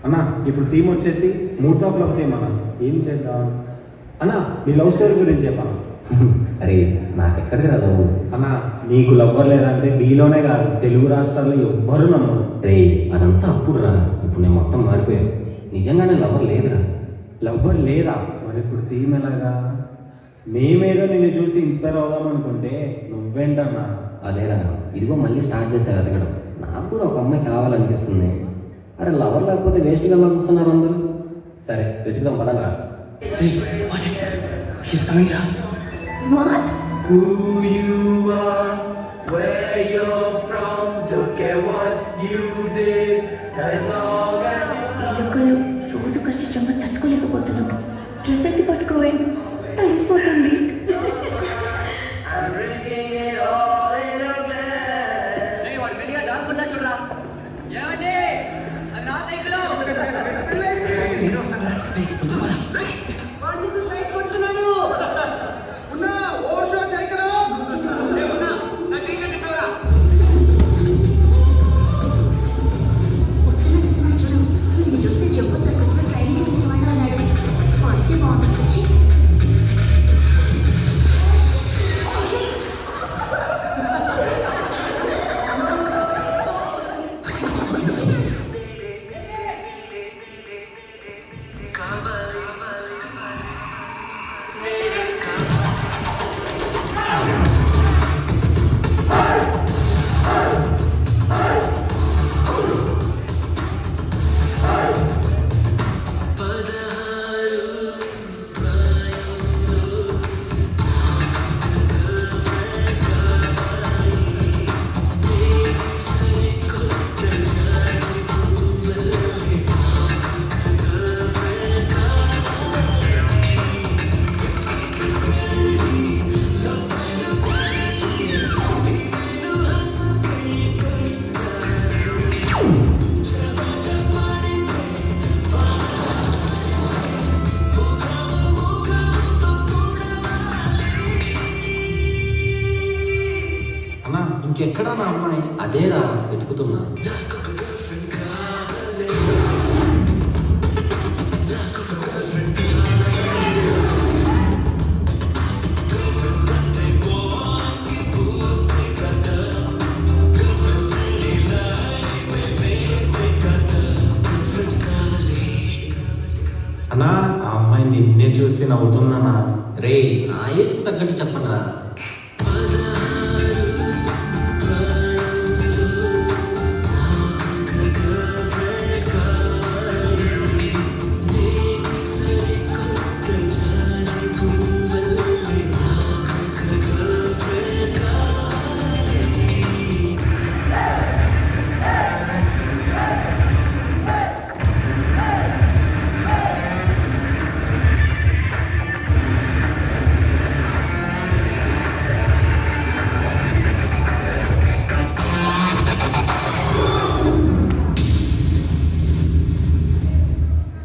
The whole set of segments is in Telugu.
అన్న ఇప్పుడు థీమ్ వచ్చేసి మూడ్స్ ఆఫ్ లవ్ థీమ్ అన్న. ఏం చేద్దాం అన్న? నీ లవ్ స్టోరీ గురించి చెప్పాను. అరే నాకెక్కడికి రాదు అన్న, నీకు లవ్వర్ లేదంటే నీలోనే కాదు తెలుగు రాష్ట్రాల్లో ఎవ్వరూ నమ్మరు. రే అదంతా అప్పుడు రా, ఇప్పుడు నేను మొత్తం మారిపోయాను. నిజంగానే లవర్ లేదురా. లవ్వర్ లేదా? మరి ఇప్పుడు థీమ్ ఎలాగా? మేమేదో నిన్ను చూసి ఇన్స్పైర్ అవుదాం అనుకుంటే నువ్వేంటన్నా? అదేరా, ఇదిగో మళ్ళీ స్టార్ట్ చేశారు అడగడం. నాకు కూడా ఒక అమ్మాయి కావాలనిపిస్తుంది. అరే లవర్ లేకపోతే వేస్ట్గా చూస్తున్నారు అందరూ. సరే వెతుకుదాం పదరా. What? Who you are, where you're from, look at what you did, as long as ఈ లోకల్లో రోజు కష్టంగా తట్టుకోలేకపోతున్నాం. డ్రెస్ ఎత్తి పట్టుకోవే, తడిసిపోతుంది. I'm risking it all in a glance. వాడు వెళ్ళిగా దాక్కుండా చూడరా. ఏమండి అది నా సైకిల్. నేను వస్తాను వాడు నీకు సైట్ కొడుతున్నాడు. ఉన్నా ఓ షో చేయకరా. నా టీషర్ట్ ఇవ్వరా. వస్తున్నాడు చూడు, వీడిని చూస్తే జబ్బు సర్కస్లో ట్రైనింగ్ ఇచ్చేవాడు అన్నాడు. పడితే బాగుంటుంది వచ్చి. అన్న ఇంకెక్కడా నా అమ్మాయి? అదేరా వెతుకుతున్నా. అన్నా ఆ అమ్మాయి నిన్నే చూసి నవ్వుతుందన్నా. రే నా ఏజ్కి తగ్గట్టు చెప్పండిరా.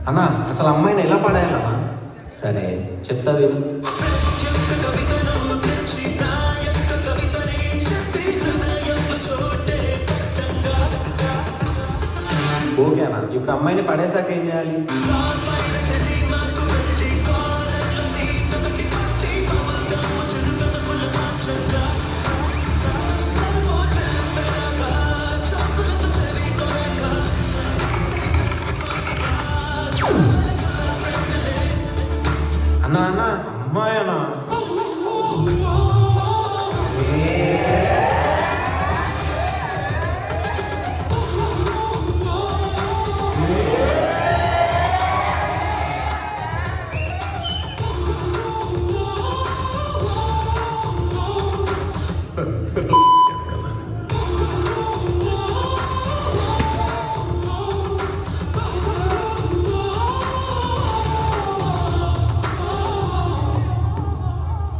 అన్నా అసలు అమ్మాయిని ఎలా పడేయాలన్నా? సరే చెప్తా విను. ఓకే అన్న, ఇప్పుడు అమ్మాయిని పడేసాక ఏం చేయాలి? అన్నా అన్న అమ్మాయి అన్నా.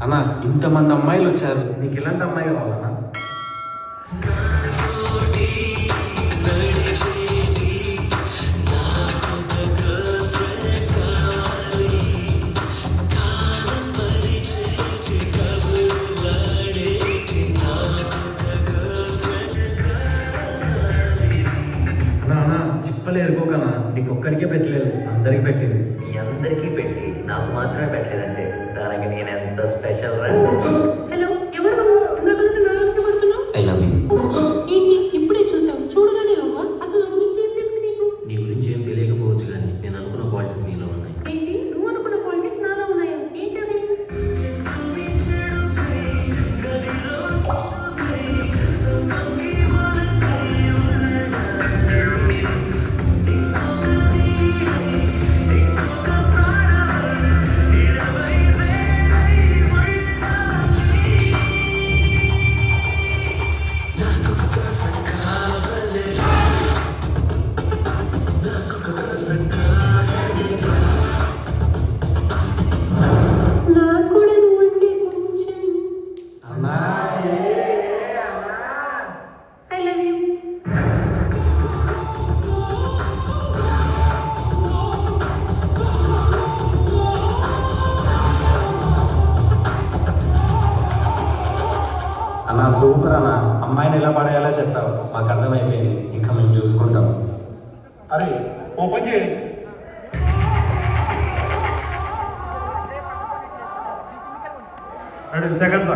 అన్న ఇంతమంది అమ్మాయిలు వచ్చారు, నీకు ఇలాంటి అమ్మాయి కావాలన్నా? అన్న చిప్ప అస్సలు ఎదుర్కోకనా, నీకు ఒక్కడికే పెట్టలేదు, అందరికి పెట్టింది. మీ అందరికీ పెట్టి నాకు మాత్రమే పెట్టలేదంటే దానికి నేను ఎంత స్పెషల్ రా. హలో, ఎవరు నువ్వు? ఇందాక నుండి నా ఇష్టపడుతున్నావు. I love you. ఏంటి ఇప్పుడే చూసావు? చూడగానే అవ్వా? అసలు నా గురించి ఏం తెలుసు నీకు? నీ గురించి ఏం తెలియకపోవచ్చు కానీ నేను అనుకున్న క్వాలిటీస్ నీలో ఉన్నాయి. ఏంటి నువ్వు అనుకున్న క్వాలిటీస్ నాలో ఉన్నాయా? ఏంటి అవి? నాకు కూడా నువ్వంటే కొంచెం ఐ లవ్ యూ. అన్న సూపర్ అన్న, అమ్మాయిని ఎలా పడేయాలో చెప్పావు, మాకు అర్థమైపోయింది, ఇంకా మేము చూసుకుంటాం. అరే ఓపెన్ చేయండి. సెకండ్